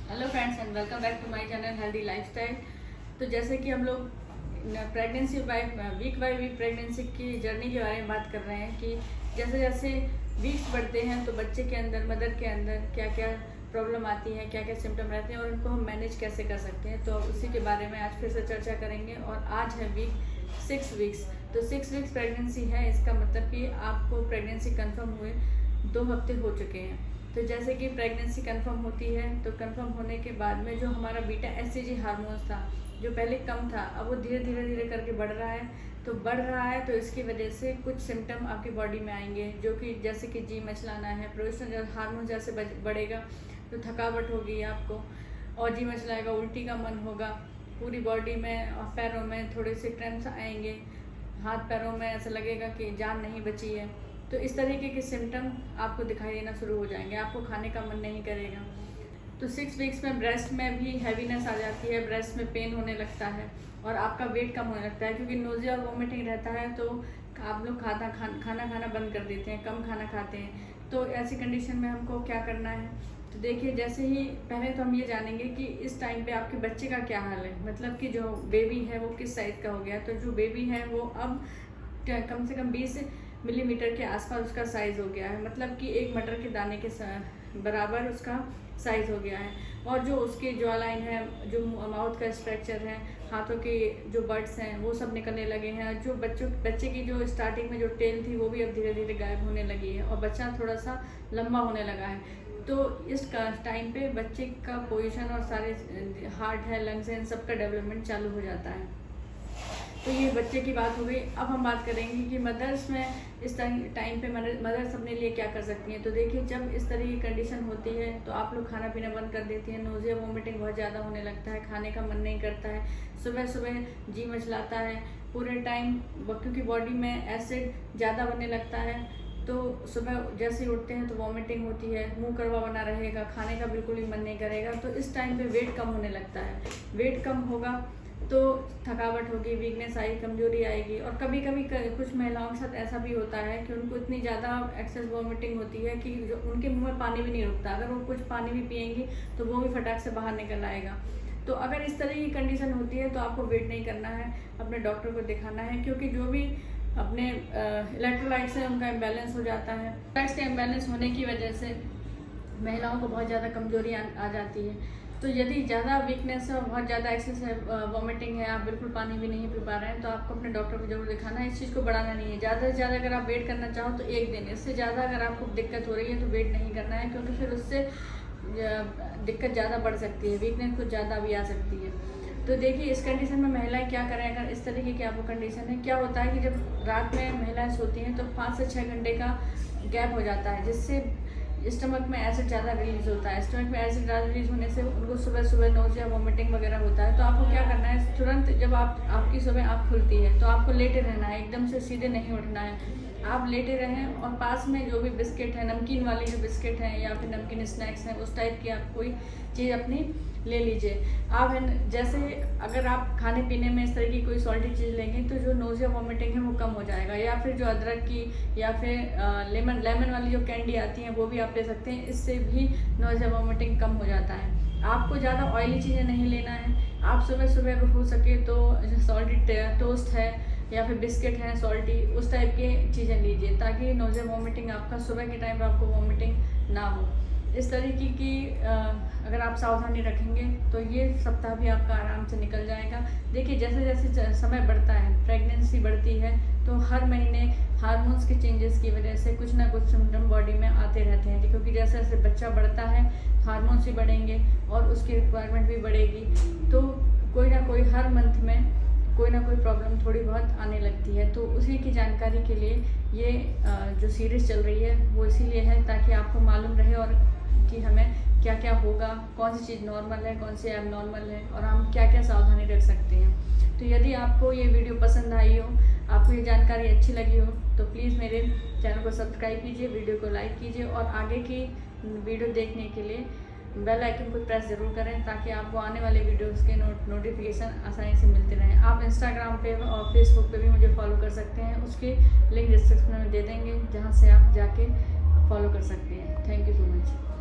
Hello friends and welcome back to my channel healthy lifestyle. तो जैसे कि हम लोग pregnancy week by week pregnancy की जर्नी के बारे में बात कर रहे हैं कि जैसे जैसे वीक्स बढ़ते हैं तो बच्चे के अंदर, मदर के अंदर क्या क्या प्रॉब्लम आती है, क्या क्या सिम्टम रहते हैं और उनको हम मैनेज कैसे कर सकते हैं। तो उसी के बारे में आज फिर से चर्चा करेंगे। और आज है वीक 6 वीक्स। तो 6 वीक्स प्रेगनेंसी है, इसका मतलब कि आपको प्रेगनेंसी कंफर्म हुए 2 हफ्ते हो चुके हैं। तो जैसे कि प्रेगनेंसी कंफर्म होती है तो कंफर्म होने के बाद में जो हमारा बीटा एससीजी हार्मोन्स था, जो पहले कम था, अब वो धीरे धीरे करके बढ़ रहा है। तो बढ़ रहा है तो इसकी वजह से कुछ सिम्टम आपकी बॉडी में आएंगे, जो कि जैसे कि जी मचलाना है, प्रोजेस्टेरोन हार्मोन जैसे बढ़ेगा तो थकावट होगी आपको, और जी मचलाएगा, उल्टी का मन होगा, पूरी बॉडी में और पैरों में थोड़े से क्रैम्प्स आएंगे, हाथ पैरों में ऐसा लगेगा कि जान नहीं बची है। तो इस तरीके के सिम्टम आपको दिखाई देना शुरू हो जाएंगे, आपको खाने का मन नहीं करेगा। तो 6 वीक्स में ब्रेस्ट में भी हैवीनेस आ जाती है, ब्रेस्ट में पेन होने लगता है और आपका वेट कम होने लगता है, क्योंकि नोज़िया और वोमिटिंग रहता है तो आप लोग खाना खाना बंद कर देते हैं, कम खाना खाते हैं। तो ऐसी कंडीशन में हमको क्या करना है, तो देखिए जैसे ही पहले तो हम ये जानेंगे कि इस टाइम पे आपके बच्चे का क्या हाल है, मतलब कि जो बेबी है वो किस साइज़ का हो गया। तो जो बेबी है वो अब कम से कम 20 मिलीमीटर के आसपास उसका साइज़ हो गया है, मतलब कि एक मटर के दाने के बराबर उसका साइज़ हो गया है। और जो उसकी जॉ लाइन है, जो माउथ का स्ट्रक्चर है, हाथों के जो बड्स हैं वो सब निकलने लगे हैं। जो बच्चे की जो स्टार्टिंग में जो टेल थी वो भी अब धीरे धीरे गायब होने लगी है और बच्चा थोड़ा सा लंबा होने लगा है। तो इस टाइम पे बच्चे का पोजीशन और सारे हार्ट है, लंग्स हैं, इन सब का डेवलपमेंट चालू हो जाता है। तो ये बच्चे की बात हो गई। अब हम बात करेंगे कि मदर्स में इस टाइम पे मदर्स अपने लिए क्या कर सकती हैं। तो देखिए, जब इस तरह की कंडीशन होती है तो आप लोग खाना पीना बंद कर देती हैं, नोज़िया वोमिटिंग बहुत ज़्यादा होने लगता है, खाने का मन नहीं करता है, सुबह सुबह जी मचलाता है पूरे टाइम, क्योंकि बॉडी में एसिड ज़्यादा बनने लगता है। तो सुबह जैसे ही उठते हैं तो वॉमिटिंग होती है, मुंह कड़वा बना रहेगा, खाने का बिल्कुल भी मन नहीं करेगा। तो इस टाइम पे वेट कम होने लगता है, वेट कम होगा तो थकावट होगी, वीकनेस आएगी, कमजोरी आएगी। और कभी कभी कुछ महिलाओं के साथ ऐसा भी होता है कि उनको इतनी ज़्यादा एक्सेस वॉमिटिंग होती है कि जो उनके मुंह में पानी भी नहीं रुकता, अगर वो कुछ पानी भी पिएंगी तो वो भी फटाक से बाहर निकल आएगा। तो अगर इस तरह की कंडीशन होती है तो आपको वेट नहीं करना है, अपने डॉक्टर को दिखाना है, क्योंकि जो भी अपने इलेक्ट्रोलाइट्स हैं उनका इम्बैलेंस हो जाता है। इलेक्ट्रोलाइट्स के इम्बैलेंस होने की वजह से महिलाओं को बहुत ज़्यादा कमजोरी आ जाती है। तो यदि ज़्यादा वीकनेस है और बहुत ज़्यादा एक्सेस है, वॉमिटिंग है, आप बिल्कुल पानी भी नहीं पी पा रहे हैं, तो आपको अपने डॉक्टर को जरूर दिखाना है। इस चीज़ को बढ़ाना नहीं है, ज़्यादा से ज़्यादा अगर आप वेट करना चाहो तो 1 दिन, इससे ज़्यादा अगर आपको दिक्कत हो रही है तो वेट नहीं करना है, क्योंकि फिर उससे दिक्कत ज़्यादा बढ़ सकती है, वीकनेस कुछ ज़्यादा भी आ सकती है। तो देखिए, इस कंडीशन में महिलाएं क्या करें अगर इस तरीके की आपको कंडीशन है। क्या होता है कि जब रात में महिलाएं सोती हैं तो 5 से 6 घंटे का गैप हो जाता है, जिससे स्टमक में एसिड ज़्यादा रिलीज होता है। स्टमक में एसिड ज़्यादा रिलीज होने से उनको सुबह सुबह नोज़िया वोमिटिंग वगैरह होता है। तो आपको क्या करना है, तुरंत जब आपकी सुबह आँख खुलती है तो आपको लेटे रहना है, एकदम से सीधे नहीं उठना है। आप लेटे रहें और पास में जो भी बिस्किट है, नमकीन वाली जो बिस्किट हैं या फिर नमकीन स्नैक्स हैं, उस टाइप की आप कोई चीज़ अपनी ले लीजिए। आप जैसे अगर आप खाने पीने में इस तरह की कोई सॉल्टी चीज़ लेंगे तो जो नोज़िया वोमिटिंग है वो कम हो जाएगा। या फिर जो अदरक की या फिर लेमन वाली जो कैंडी आती हैं वो भी आप ले सकते हैं, इससे भी नोज़िया वोमिटिंग कम हो जाता है। आपको ज़्यादा ऑयली चीज़ें नहीं लेना है। आप सुबह सुबह अगर हो सके तो सॉल्टी टोस्ट है या फिर बिस्किट है सॉल्टी, उस टाइप की चीज़ें लीजिए, ताकि नोज़िया वोमिटिंग आपका सुबह के टाइम पर आपको वोमिटिंग ना हो। इस तरीके की अगर आप सावधानी रखेंगे तो ये सप्ताह भी आपका आराम से निकल जाएगा। देखिए, जैसे जैसे समय बढ़ता है, प्रेगनेंसी बढ़ती है, तो हर महीने हार्मोन्स के चेंजेस की वजह से कुछ ना कुछ सिम्टम बॉडी में आते रहते हैं, क्योंकि जैसे जैसे बच्चा बढ़ता है हार्मोन्स भी बढ़ेंगे और उसकी रिक्वायरमेंट भी बढ़ेगी। तो कोई ना कोई हर मंथ में कोई ना कोई प्रॉब्लम थोड़ी बहुत आने लगती है। तो उसी की जानकारी के लिए ये जो सीरीज़ चल रही है वो इसीलिए है, ताकि आपको मालूम रहे और कि हमें क्या क्या होगा, कौन सी चीज़ नॉर्मल है, कौन सी एबनॉर्मल है, और हम क्या क्या सावधानी रख सकते हैं। तो यदि आपको ये वीडियो पसंद आई हो, आपको ये जानकारी अच्छी लगी हो, तो प्लीज़ मेरे चैनल को सब्सक्राइब कीजिए, वीडियो को लाइक कीजिए और आगे की वीडियो देखने के लिए बेल आइकन को प्रेस ज़रूर करें, ताकि आपको आने वाले वीडियोस के नोटिफिकेशन आसानी से मिलते रहें। आप इंस्टाग्राम पे और फेसबुक पे भी मुझे फॉलो कर सकते हैं, उसकी लिंक डिस्क्रिप्शन में दे देंगे, जहाँ से आप जाके फॉलो कर सकते हैं। Thank you so much.